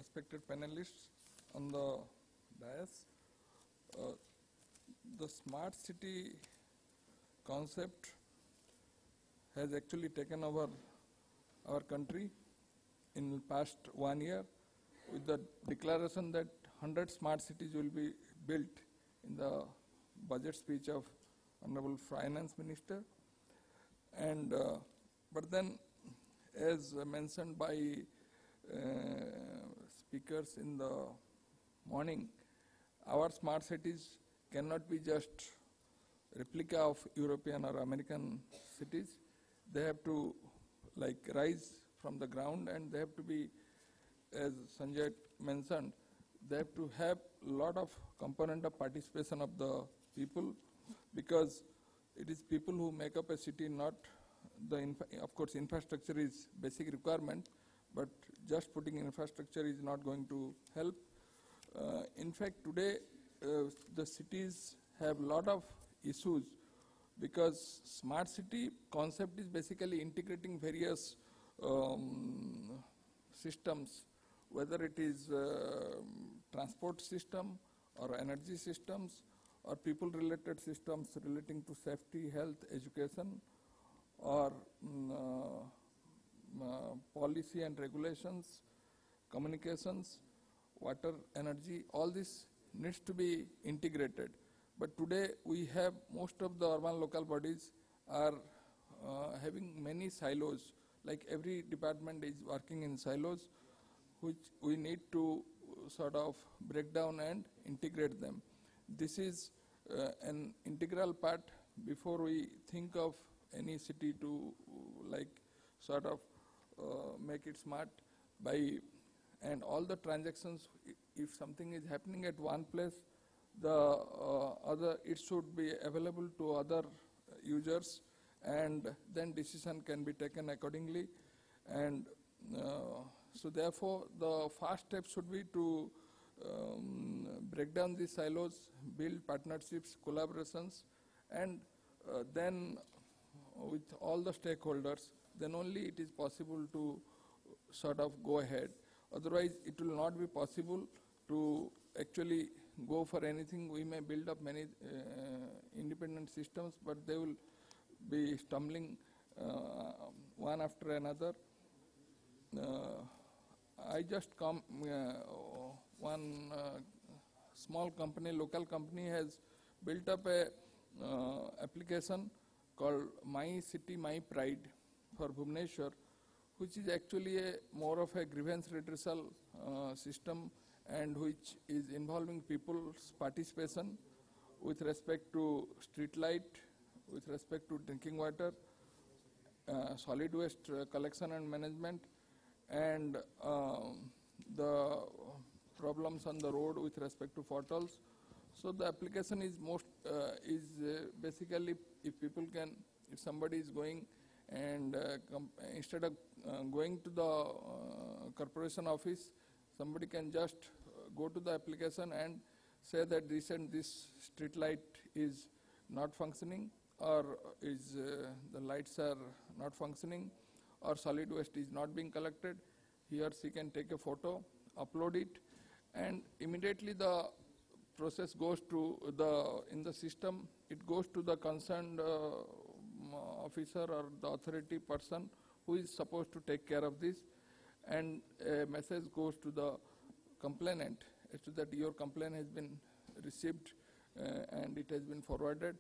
respected panelists on the dais. Uh, the smart city concept has actually taken over our country in the past 1 year with the declaration that 100 smart cities will be built in the budget speech of Honorable Finance Minister. And but then, as mentioned by speakers in the morning, our smart cities cannot be just replica of European or American cities. They have to rise from the ground, and they have to be, as Sanjay mentioned, they have to have a lot of component of participation of the people, because it is people who make up a city, not the, of course, infrastructure is basic requirement, but just putting infrastructure is not going to help. In fact, today, the cities have a lot of issues, because smart city concept is basically integrating various systems, whether it is transport system or energy systems or people-related systems relating to safety, health, education, or policy and regulations, communications, water, energy. All this needs to be integrated. But today we have most of the urban local bodies are having many silos, like every department is working in silos, which we need to sort of break down and integrate them. This is an integral part before we think of any city to sort of make it smart by, and all the transactions, if something is happening at one place, the it should be available to other users, and then decision can be taken accordingly. And so therefore the first step should be to break down these silos, build partnerships, collaborations, and then with all the stakeholders, then only it is possible to sort of go ahead. Otherwise, it will not be possible to actually go for anything. We may build up many independent systems, but they will be stumbling one after another. I just come, one small company, local company has built up a application called My City, My Pride for Bhubaneswar, which is actually more of a grievance redressal system, and which is involving people's participation with respect to street light, with respect to drinking water, solid waste collection and management, and the problems on the road with respect to potholes. So the application is basically, if people can, if somebody is going and instead of going to the corporation office, somebody can just go to the application and say that this and this street light is not functioning, or is the lights are not functioning, or solid waste is not being collected. He or she can take a photo, upload it, and immediately the process goes to in the system, it goes to the concerned officer or the authority person who is supposed to take care of this, and a message goes to the complainant as to that your complaint has been received and it has been forwarded,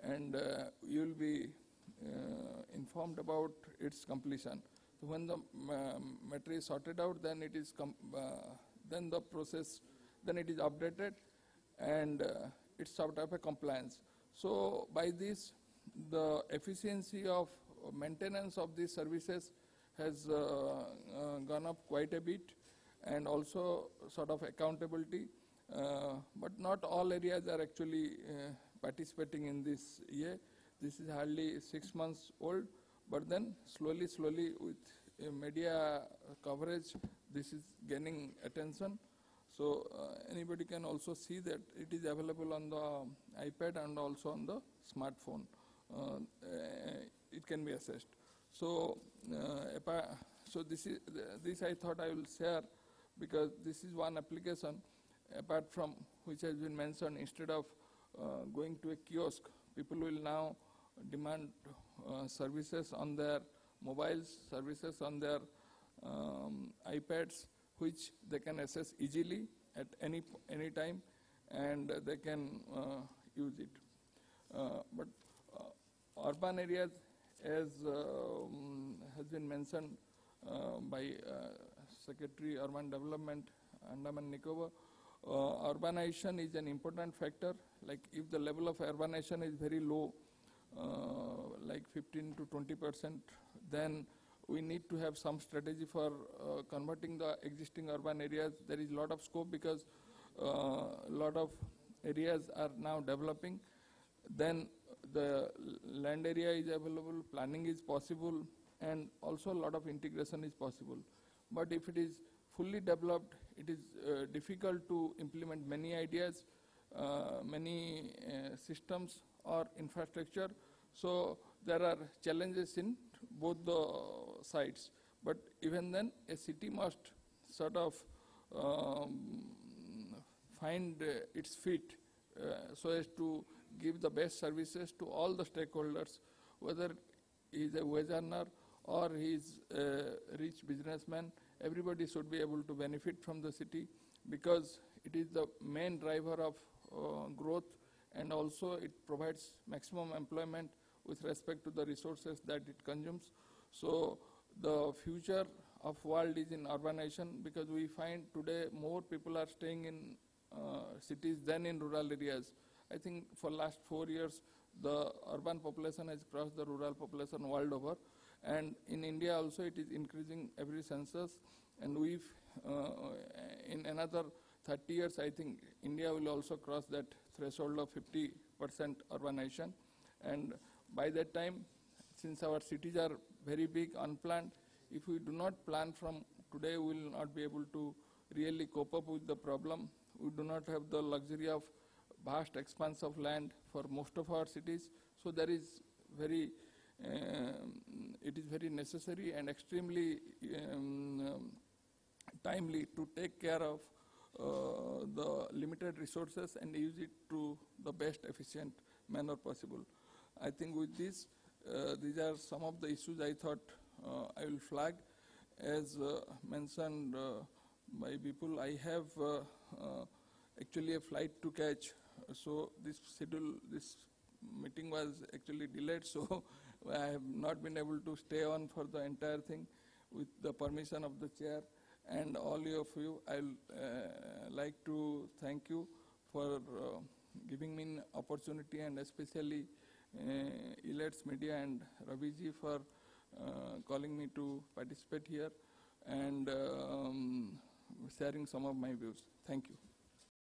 and you will be informed about its completion. So when the matter is sorted out, then it is then the process, then it is updated, and it's sort of a compliance. So by this, the efficiency of maintenance of these services has gone up quite a bit, and also sort of accountability. But not all areas are actually participating in this year. This is hardly 6 months old, but then slowly with media coverage, this is gaining attention. So anybody can also see that it is available on the iPad and also on the smartphone. It can be assessed. So, so this I thought I will share, because this is one application apart from which has been mentioned. Instead of going to a kiosk, people will now demand services on their mobiles, services on their iPads, which they can access easily at any time, and they can use it. But urban areas, as has been mentioned by Secretary Urban Development, Andaman Nicobar, urbanization is an important factor. Like if the level of urbanization is very low, like 15 to 20%, then we need to have some strategy for converting the existing urban areas. There is a lot of scope because a lot of areas are now developing. Then the land area is available, planning is possible, and also a lot of integration is possible. But if it is fully developed, it is difficult to implement many ideas, many systems or infrastructure. So there are challenges in both the sides. But even then, a city must sort of find its feet so as to give the best services to all the stakeholders, whether he is a wage earner or he is a rich businessman. Everybody should be able to benefit from the city because it is the main driver of growth, and also it provides maximum employment with respect to the resources that it consumes. So the future of world is in urbanization, because we find today more people are staying in cities than in rural areas. I think for last 4 years, the urban population has crossed the rural population world over. And in India also it is increasing every census. And we've, in another 30 years, I think India will also cross that threshold of 50% urbanization. And by that time, since our cities are very big, unplanned, if we do not plan from today, we will not be able to really cope up with the problem. We do not have the luxury of vast expanse of land for most of our cities. So there is very, it is very necessary and extremely timely to take care of the limited resources and use it to the best efficient manner possible. I think with this, these are some of the issues I thought I will flag. As mentioned by people, I have actually a flight to catch. So this meeting was actually delayed, so I have not been able to stay on for the entire thing. With the permission of the chair and all of you, I'll like to thank you for giving me an opportunity, and especially Ellets Media and Raviji for calling me to participate here and sharing some of my views. Thank you.